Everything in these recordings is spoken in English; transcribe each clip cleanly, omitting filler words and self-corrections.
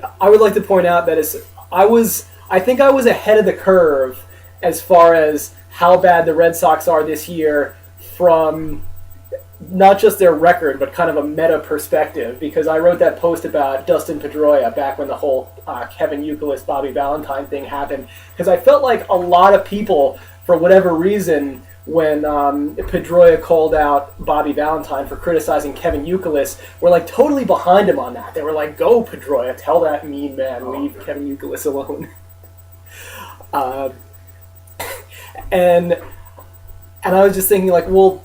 I would like to point out that I think I was ahead of the curve as far as how bad the Red Sox are this year from not just their record, but kind of a meta perspective, because I wrote that post about Dustin Pedroia back when the whole Kevin Youkilis, Bobby Valentine thing happened, because I felt like a lot of people, for whatever reason, when Pedroia called out Bobby Valentine for criticizing Kevin Youkilis, were like totally behind him on that. They were like, "Go Pedroia, tell that mean man, leave Kevin Youkilis alone." And I was just thinking, like, well,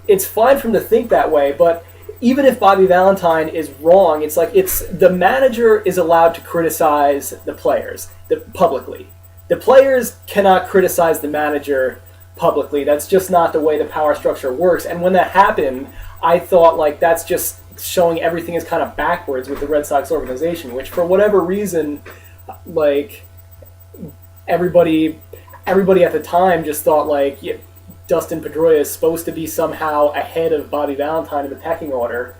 it's fine for him to think that way, but even if Bobby Valentine is wrong, it's like the manager is allowed to criticize the players publicly. The players cannot criticize the manager publicly. That's just not the way the power structure works. And when that happened, I thought, like, that's just showing everything is kind of backwards with the Red Sox organization, which for whatever reason, like, everybody at the time just thought, like, yeah, Dustin Pedroia is supposed to be somehow ahead of Bobby Valentine in the pecking order.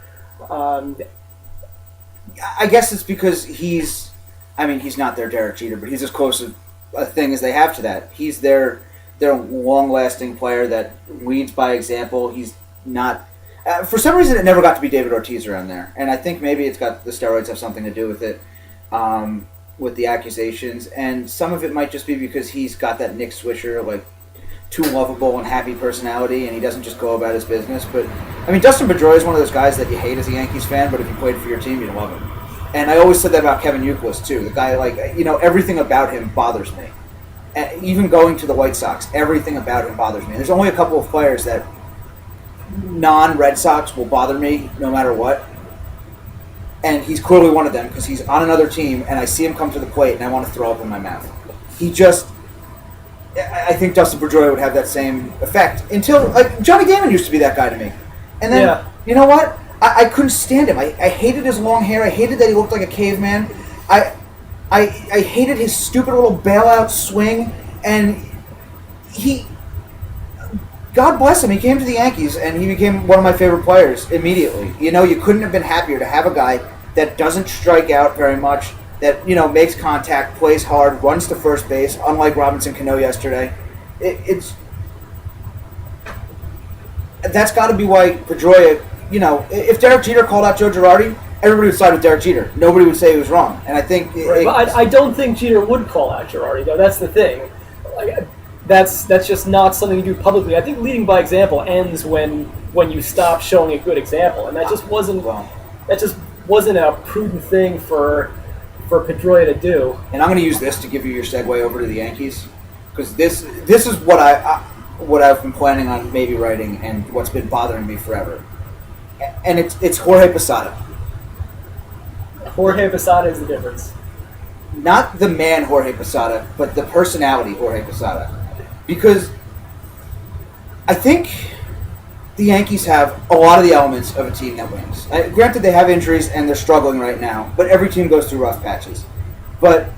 I guess it's because he's not their Derek Jeter, but he's as close a thing as they have to that. He's their long-lasting player that leads by example. He's not... for some reason, it never got to be David Ortiz around there. And I think maybe it's got the steroids have something to do with it, with the accusations. And some of it might just be because he's got that Nick Swisher, like, too lovable and happy personality, and he doesn't just go about his business. But, I mean, Dustin Pedroia is one of those guys that you hate as a Yankees fan, but if you played for your team, you love him. And I always said that about Kevin Youkilis, too. The guy, like, everything about him bothers me. And even going to the White Sox, everything about him bothers me. There's only a couple of players that non-Red Sox will bother me no matter what. And he's clearly one of them because he's on another team and I see him come to the plate and I want to throw up in my mouth. I think Dustin Pedroia would have that same effect until, like, Johnny Damon used to be that guy to me. And then, You know what? I couldn't stand him. I hated his long hair. I hated that he looked like a caveman. I hated his stupid little bailout swing, and God bless him, he came to the Yankees, and he became one of my favorite players immediately. You couldn't have been happier to have a guy that doesn't strike out very much, that, makes contact, plays hard, runs to first base, unlike Robinson Cano yesterday. That's got to be why Pedroia, if Derek Jeter called out Joe Girardi, everybody would side with Derek Jeter. Nobody would say he was wrong. And I think... But I don't think Jeter would call out Girardi, though. That's the thing. Like, that's just not something you do publicly. I think leading by example ends when you stop showing a good example. And that just wasn't a prudent thing for Pedroia to do. And I'm going to use this to give you your segue over to the Yankees. Because this is what I've been planning on maybe writing and what's been bothering me forever. And it's Jorge Posada. Jorge Posada is the difference. Not the man Jorge Posada, but the personality Jorge Posada. Because I think the Yankees have a lot of the elements of a team that wins. Granted, they have injuries and they're struggling right now, but every team goes through rough patches. But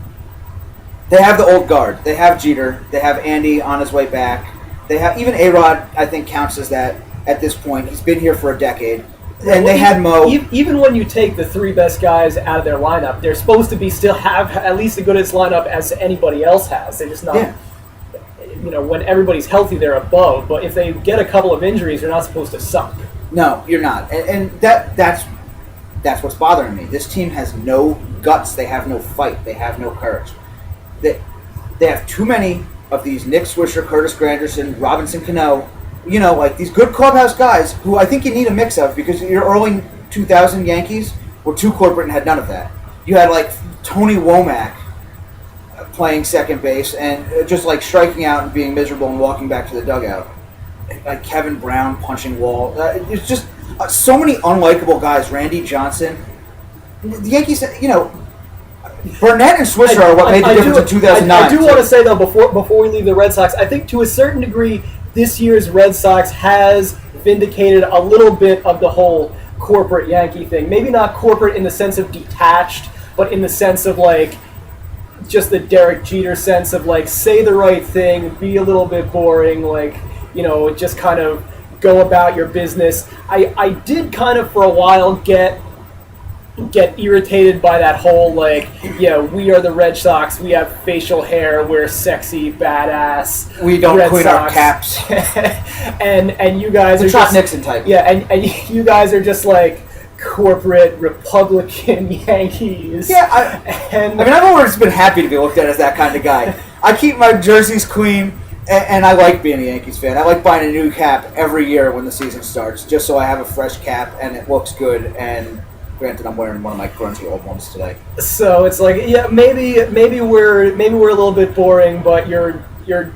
they have the old guard. They have Jeter. They have Andy on his way back. They have even A-Rod, I think, counts as that at this point. He's been here for a decade. And they had Mo. Even when you take the three best guys out of their lineup, they're supposed to be still have at least as good as lineup as anybody else has. They're just not. Yeah. When everybody's healthy, they're above. But if they get a couple of injuries, they're not supposed to suck. No, you're not. And that's what's bothering me. This team has no guts. They have no fight. They have no courage. They have too many of these Nick Swisher, Curtis Granderson, Robinson Cano. Like these good clubhouse guys who I think you need a mix of because your early 2000 Yankees were too corporate and had none of that. You had like Tony Womack playing second base and just like striking out and being miserable and walking back to the dugout. Like Kevin Brown punching wall. It's just so many unlikable guys. Randy Johnson. The Yankees, Burnett and Swisher are what made the difference in 2009. I do want to say, though, before we leave the Red Sox, I think to a certain degree, this year's Red Sox has vindicated a little bit of the whole corporate Yankee thing. Maybe not corporate in the sense of detached, but in the sense of, like, just the Derek Jeter sense of, like, say the right thing, be a little bit boring, like, just kind of go about your business. I did kind of, for a while, get get irritated by that whole, like, we are the Red Sox, we have facial hair, we're sexy, badass. We don't Red clean Sox. our caps. and you guys The are Trot just, Nixon type. Yeah, and you guys are just like corporate Republican Yankees. Yeah, I've always been happy to be looked at as that kind of guy. I keep my jerseys clean, and I like being a Yankees fan. I like buying a new cap every year when the season starts, just so I have a fresh cap and it looks good. And granted, I'm wearing one of my grungy old ones today. So it's like, maybe we're a little bit boring, but your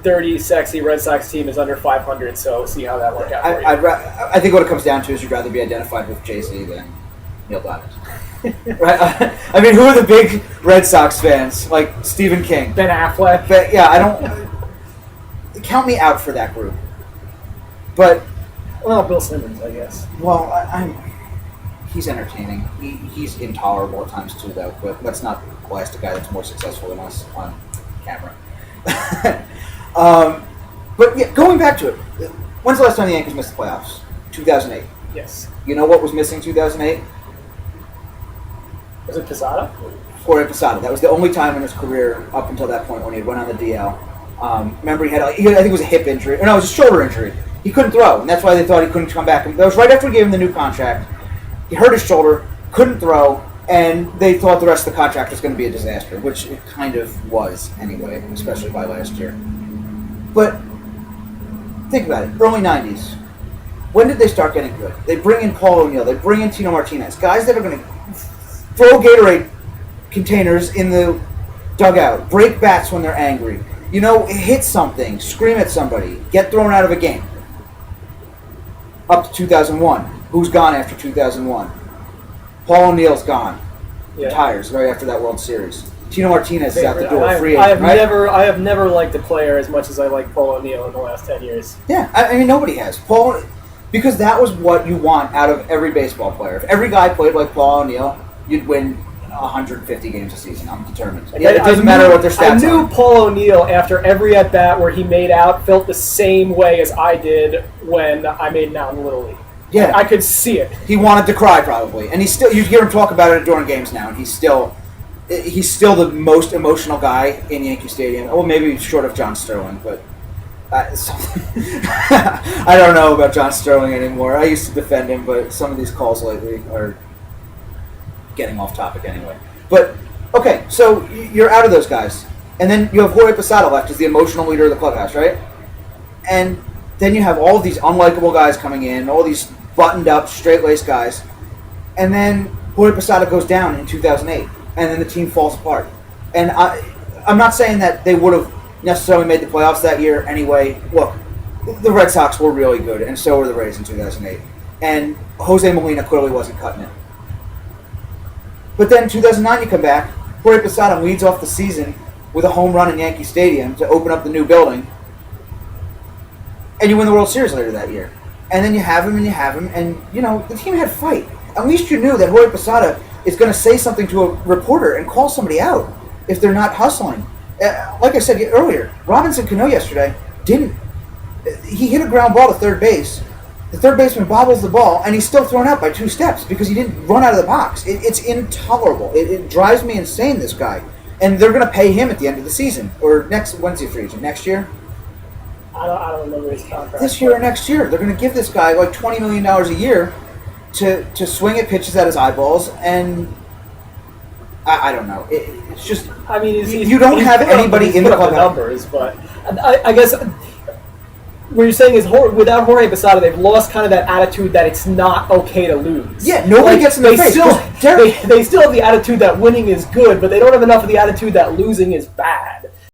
dirty, sexy Red Sox team is under 500. So see how that works out for you. I think what it comes down to is you'd rather be identified with Jay-Z than Neil Diamond. Right? I mean, who are the big Red Sox fans? Like Stephen King, Ben Affleck. But yeah, I don't count me out for that group. But Bill Simmons, I guess. well, he's entertaining. He's intolerable at times too, though. But let's not blast a guy that's more successful than us on camera. But yeah, going back to it, when's the last time the Yankees missed the playoffs? 2008. Yes. You know what was missing 2008? Was it Posada? Jorge Posada. That was the only time in his career up until that point when he went on the DL. Remember, he had, I think it was a hip injury. Or no, it was a shoulder injury. He couldn't throw, and that's why they thought he couldn't come back. And that was right after we gave him the new contract. He hurt his shoulder, couldn't throw, and they thought the rest of the contract was going to be a disaster, which it kind of was anyway, especially by last year. But think about it. Early 90s. When did they start getting good? They bring in Paul O'Neill. They bring in Tino Martinez. Guys that are going to throw Gatorade containers in the dugout, break bats when they're angry, hit something, scream at somebody, get thrown out of a game. Up to 2001. Who's gone after 2001? Paul O'Neill's gone. Yeah. Retires right after that World Series. Tino Martinez is out the door, free I agent, I have never liked a player as much as I like Paul O'Neill in the last 10 years. Yeah, I mean, nobody has. Because that was what you want out of every baseball player. If every guy played like Paul O'Neill, you'd win 150 games a season. I'm determined. It doesn't matter what their stats are. I knew Paul O'Neill after every at-bat where he made out felt the same way as I did when I made an out in Little League. Yeah. I could see it. He wanted to cry probably. And you hear him talk about it during games now, and he's still the most emotional guy in Yankee Stadium. Well, maybe short of John Sterling, but I don't know about John Sterling anymore. I used to defend him, but some of these calls lately are getting off topic anyway. But, okay, so you're out of those guys. And then you have Jorge Posada left as the emotional leader of the clubhouse, right? And then you have all of these unlikable guys coming in, all these buttoned-up, straight-laced guys. And then Jorge Posada goes down in 2008, and then the team falls apart. And I'm not saying that they would have necessarily made the playoffs that year anyway. Look, the Red Sox were really good, and so were the Rays in 2008. And Jose Molina clearly wasn't cutting it. But then 2009 you come back, Jorge Posada leads off the season with a home run in Yankee Stadium to open up the new building, and you win the World Series later that year. And then you have him, and the team had fight. At least you knew that Jorge Posada is going to say something to a reporter and call somebody out if they're not hustling. Like I said earlier, Robinson Cano yesterday didn't. He hit a ground ball to third base. The third baseman bobbles the ball, and he's still thrown out by 2 steps because he didn't run out of the box. It's intolerable. It drives me insane, this guy. And they're going to pay him at the end of the season. Or when's he free agent? Next year? I don't remember his contract. This year or next year. They're going to give this guy like $20 million a year to swing at pitches at his eyeballs, and I don't know. It's just... I mean, you don't have anybody in the clubhouse. Numbers, but I guess what you're saying is without Jorge Posada, they've lost kind of that attitude that it's not okay to lose. Yeah, nobody gets in their face. They still have the attitude that winning is good, but they don't have enough of the attitude that losing is bad.